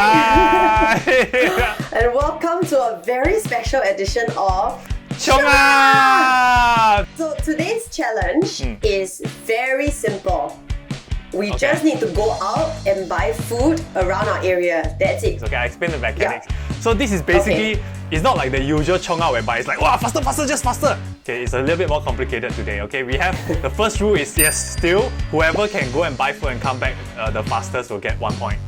Hi! And welcome to a very special edition of CHIONG AH! So today's challenge is very simple. We just need to go out and buy food around our area. That's it. Okay, I explain the mechanics. So this is basically, it's not like the usual CHIONG AH whereby it's like, wow, faster, faster, just faster. Okay, it's a little bit more complicated today. Okay, we have, the first rule is yes, still, whoever can go and buy food and come back the fastest will get 1 point.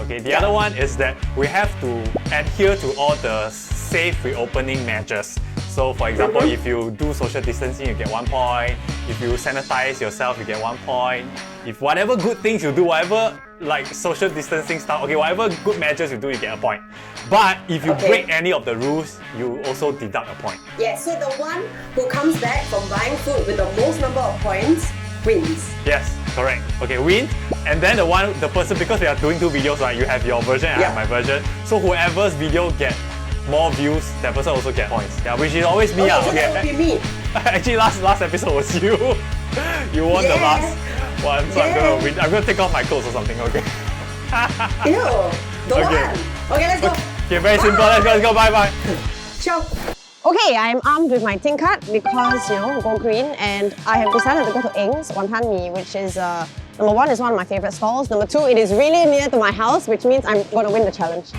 Okay, the other one is that we have to adhere to all the safe reopening measures. So for example, if you do social distancing, you get 1 point. If you sanitize yourself, you get 1 point. If whatever good things you do, whatever like social distancing stuff, okay, whatever good measures you do, you get a point. But if you break any of the rules, you also deduct a point. Yeah, so the one who comes back from buying food with the most number of points wins. Yes, correct. Okay, win. And then the person, because we are doing 2 videos, right? You have your version and I have my version. So whoever's video get more views, that person also get points. Yeah, which is always me. So that would be me. Actually, last episode was you. You won the last one, so I'm gonna take off my clothes or something. Okay. Ew, don't want. Okay, let's go. Okay, very simple. Let's go. Bye. Ciao. Okay, I'm armed with my tin card because, go green, and I have decided to go to Eng's Wanton Mee, which is, number 1 is one of my favourite stalls. Number 2, it is really near to my house, which means I'm going to win the challenge.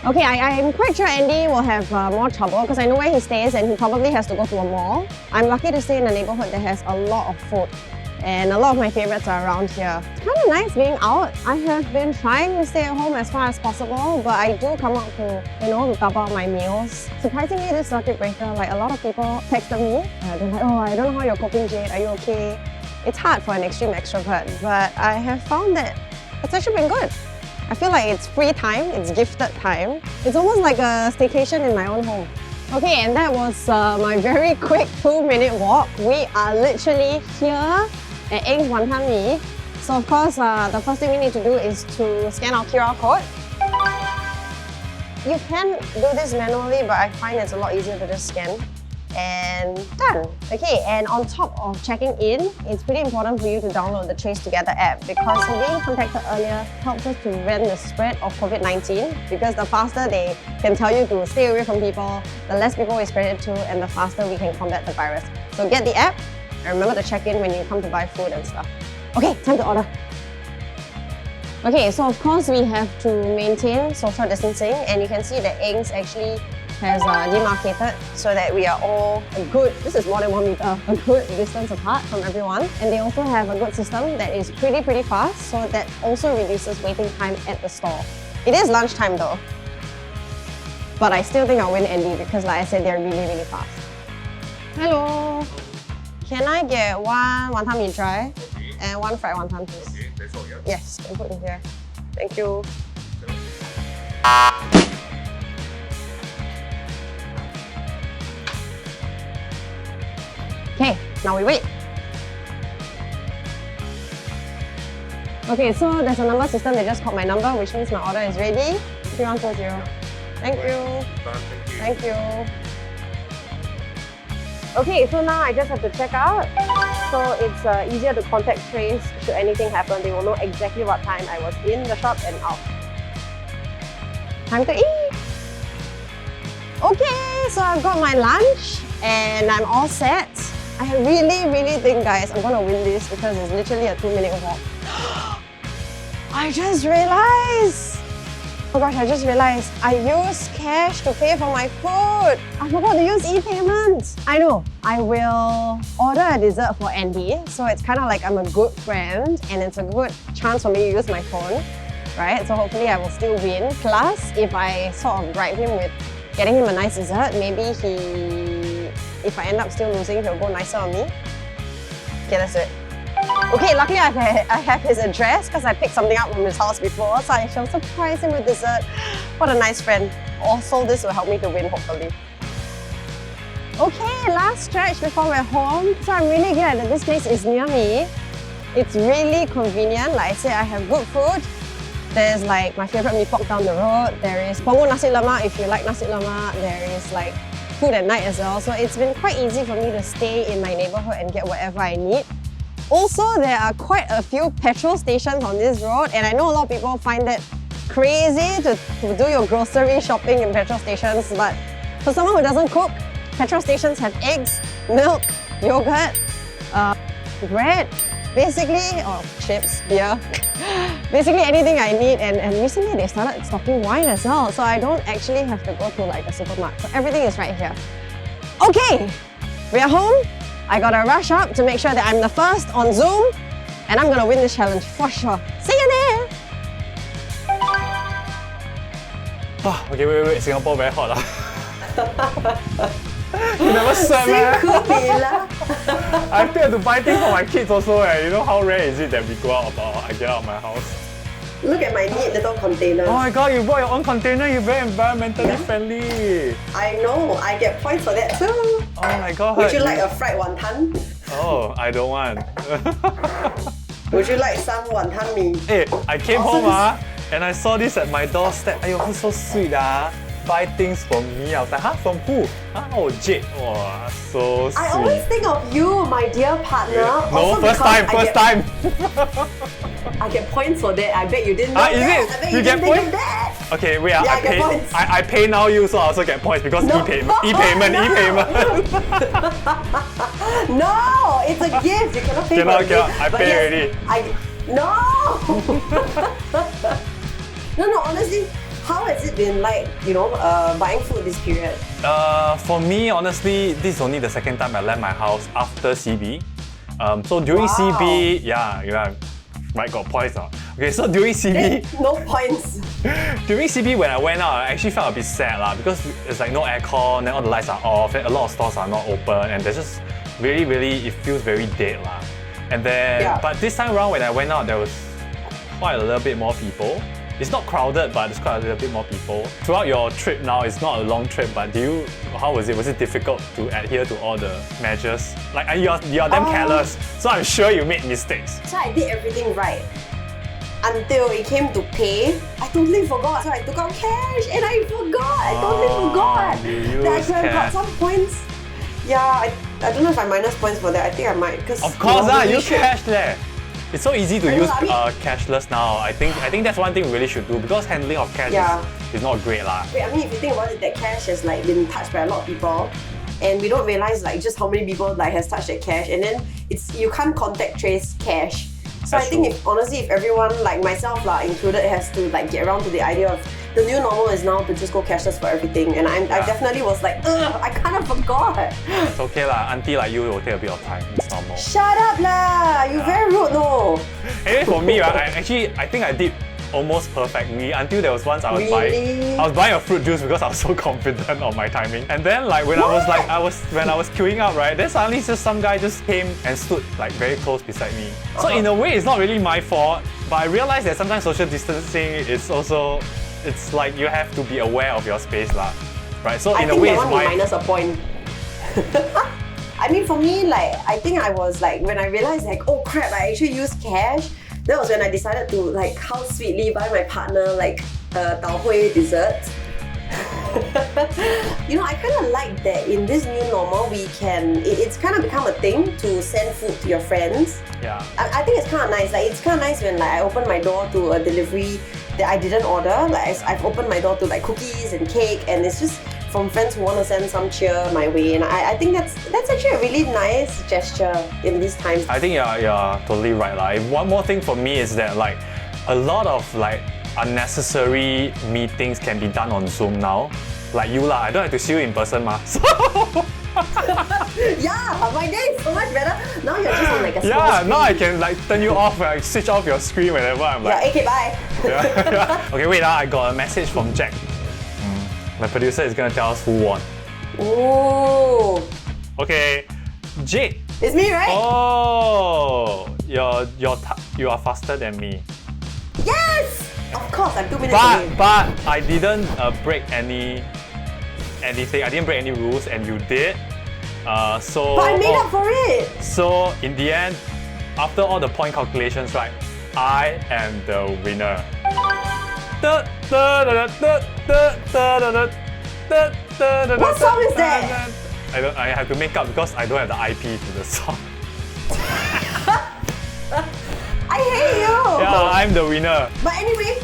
Okay, I'm quite sure Andie will have more trouble because I know where he stays and he probably has to go to a mall. I'm lucky to stay in a neighbourhood that has a lot of food. And a lot of my favourites are around here. It's kind of nice being out. I have been trying to stay at home as far as possible, but I do come out to, to top up my meals. Surprisingly, this circuit breaker, like a lot of people texted me. They're like, oh, I don't know how you're coping, Jade. Are you okay? It's hard for an extreme extrovert, but I have found that it's actually been good. I feel like it's free time, it's gifted time. It's almost like a staycation in my own home. Okay, and that was my very quick 2-minute walk. We are literally here at Eng's Wanton Mee. So of course, the first thing we need to do is to scan our QR code. You can do this manually, but I find it's a lot easier to just scan. And done. Okay, and on top of checking in, it's pretty important for you to download the Trace Together app because being contacted earlier helps us to prevent the spread of COVID-19 because the faster they can tell you to stay away from people, the less people we spread it to, and the faster we can combat the virus. So get the app and remember to check in when you come to buy food and stuff. Okay, time to order. Okay, so of course we have to maintain social distancing, and you can see that Eng's actually has demarcated so that we are all a good, this is more than 1 meter, a good distance apart from everyone. And they also have a good system that is pretty fast, so that also reduces waiting time at the store. It is lunchtime though, but I still think I'll win Andie because like I said, they're really fast. Hello! Can I get 1 wonton mee dry and 1 fried wonton please? Okay, that's all, yeah? Yes, can put in here. Thank you. Okay, now we wait. Okay, so there's a number system. They just called my number, which means my order is ready. 3140. Thank you. Thank you. Okay, so now I just have to check out. So it's easier to contact Trace should anything happen. They will know exactly what time I was in the shop and out. Time to eat! Okay, so I've got my lunch and I'm all set. I really think, guys, I'm gonna win this because it's literally a 2-minute walk. I just realized! Oh gosh, I just realized I used cash to pay for my food. I forgot to use e-payments. I know, I will order a dessert for Andie. So it's kind of like I'm a good friend and it's a good chance for me to use my phone, right? So hopefully I will still win. Plus, if I sort of bribe him with getting him a nice dessert, maybe if I end up still losing, he'll go nicer on me. Okay, let's do it. Okay, luckily I have his address because I picked something up from his house before, so I shall surprise him with dessert. What a nice friend. Also, this will help me to win, hopefully. Okay, last stretch before we're home. So I'm really glad that this place is near me. It's really convenient. Like I said, I have good food. There's like my favourite mee pok down the road. There is punggol nasi lemak if you like nasi lemak. There is like food at night as well. So it's been quite easy for me to stay in my neighbourhood and get whatever I need. Also, there are quite a few petrol stations on this road, and I know a lot of people find it crazy to do your grocery shopping in petrol stations, but for someone who doesn't cook, petrol stations have eggs, milk, yogurt, bread, basically, or chips, beer, basically anything I need. And recently they started stocking wine as well, so I don't actually have to go to like a supermarket. So everything is right here. Okay, we are home. I gotta rush up to make sure that I'm the first on Zoom, and I'm gonna win this challenge for sure. See you there! Okay, wait, Singapore very hot. You never sweat, man. I still have to buy things for my kids also. You know how rare is it that we go out I get out of my house? Look at my neat little container. Oh my god, you bought your own container. You're very environmentally friendly. I know, I get points for that too. Oh my god. Would you like a fried wonton? Oh, I don't want. Would you like some wonton mee? Hey, I came home and I saw this at my doorstep. Ayo, who's so sweet buy things for me. I was like, huh? From who? Oh, Jade. Oh, so sweet. I always think of you, my dear partner. No, Also first time. I get points for that. I bet you didn't know Is that. it? I bet You get didn't think points? of that. Okay, wait, Yeah, I get points. I pay now you, so I also get points because No. e-payment. No, it's a gift. You cannot pay for a Cannot. gift. I But pay yes, already. No! No, honestly, how has it been like, buying food this period? For me, honestly, this is only the second time I left my house after CB. So during Wow. CB, right, got points now. Okay, so during CB, No points. during CB when I went out, I actually felt a bit sad because it's like no aircon, then all the lights are off, and a lot of stores are not open, and there's just really, it feels very dead And then, but this time around when I went out, there was quite a little bit more people. It's not crowded, but there's quite a little bit more people. Throughout your trip now, it's not a long trip, but how was it? Was it difficult to adhere to all the measures? Like, you're damn careless, so I'm sure you made mistakes. So I did everything right. Until it came to pay, I totally forgot. So I took out cash and I forgot. I totally forgot. That I could have got some points. Yeah, I don't know if I minus points for that. I think I might. Of course, use cash there. It's so easy to use cashless now. I think that's one thing we really should do because handling of cash is not great Wait, I mean, if you think about it, that cash has like been touched by a lot of people, and we don't realize like just how many people like has touched that cash, and then you can't contact trace cash. So I think if everyone like myself included has to like get around to the idea of the new normal is now to just go cashless for everything, and I definitely was like, ugh, I kind of forgot. It's okay auntie like you will take a bit of time. It's normal. Shut up you very rude no. Anyway, for me, I think I did almost perfectly until there was once I was buying a fruit juice because I was so confident on my timing. And then when I was queuing up, right, then suddenly just some guy just came and stood like very close beside me. So in a way, it's not really my fault, but I realized that sometimes social distancing is also, it's like you have to be aware of your space right? So in a way, it's minus a point. I mean, for me, I think I was when I realized oh crap, I actually used cash. That was when I decided to how sweetly buy my partner Tao Hui dessert. I kind of like that in this new normal it's kind of become a thing to send food to your friends. Yeah. I think it's kind of nice. It's kind of nice when I open my door to a delivery that I didn't order. I've opened my door to cookies and cake, and it's just from friends who want to send some cheer my way, and I think that's actually a really nice gesture in these times. I think you're totally right. One more thing for me is that a lot of unnecessary meetings can be done on Zoom now. Like you I don't have to see you in person So yeah, my day is so much better. Now you're just on a small screen. Now I can turn you off, switch off your screen whenever I'm okay, bye. Okay, wait, I got a message from Jack. My producer is gonna tell us who won. Ooh. Okay, Jade. It's me, right? Oh, you are faster than me. Yes! Of course, I'm 2 minutes away. But I didn't break anything. I didn't break any rules, and you did. But I made up for it. So in the end, after all the point calculations, right, I am the winner. What song is that? I have to make up because I don't have the IP to the song. I'm the winner. But anyway,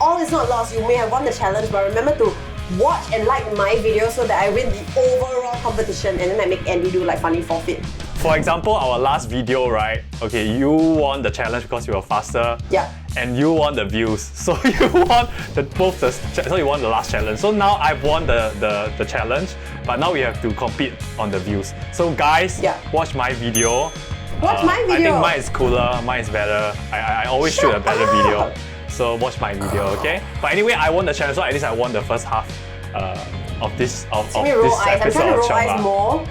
all is not lost. You may have won the challenge, but remember to watch and like my video so that I win the overall competition, and then I make Andie do like funny forfeit. For example, our last video, right? Okay, you won the challenge because you were faster. Yeah. And you won the views. So you won so you won the last challenge. So now I've won the challenge, but now we have to compete on the views. So guys, watch my video. Watch my video. I think mine is cooler, mine is better. I always shoot a better video. So watch my video, okay? But anyway, I won the challenge, so at least I won the first half of this episode I'm trying to roll of CHIONG eyes AH. more.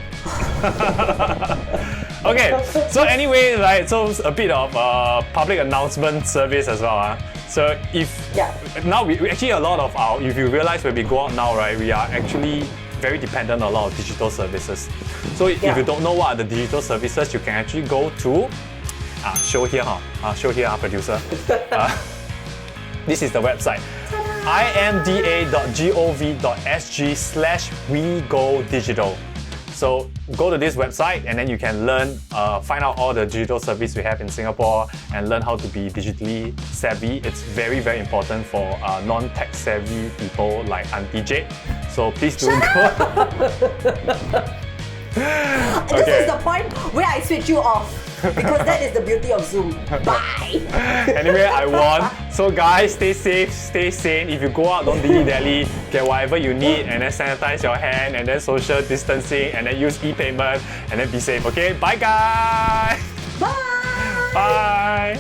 Okay, so anyway, right, so a bit of public announcement service as well. So if now we actually a lot of our, if you realize when we go out now, right, we are actually very dependent on a lot of digital services. So if you don't know what are the digital services, you can actually go to show here, show here, producer. This is the website. imda.gov.sg/WeGoDigital. So go to this website and then you can learn, find out all the digital service we have in Singapore and learn how to be digitally savvy. It's very, very important for non-tech savvy people like Auntie Jade. So please do go. This is the point where I switch you off. Because that is the beauty of Zoom. Bye! Anyway, I won. So guys, stay safe, stay sane. If you go out, don't dilly-dally. Get whatever you need and then sanitize your hand and then social distancing and then use e-payment and then be safe, okay? Bye guys! Bye! Bye!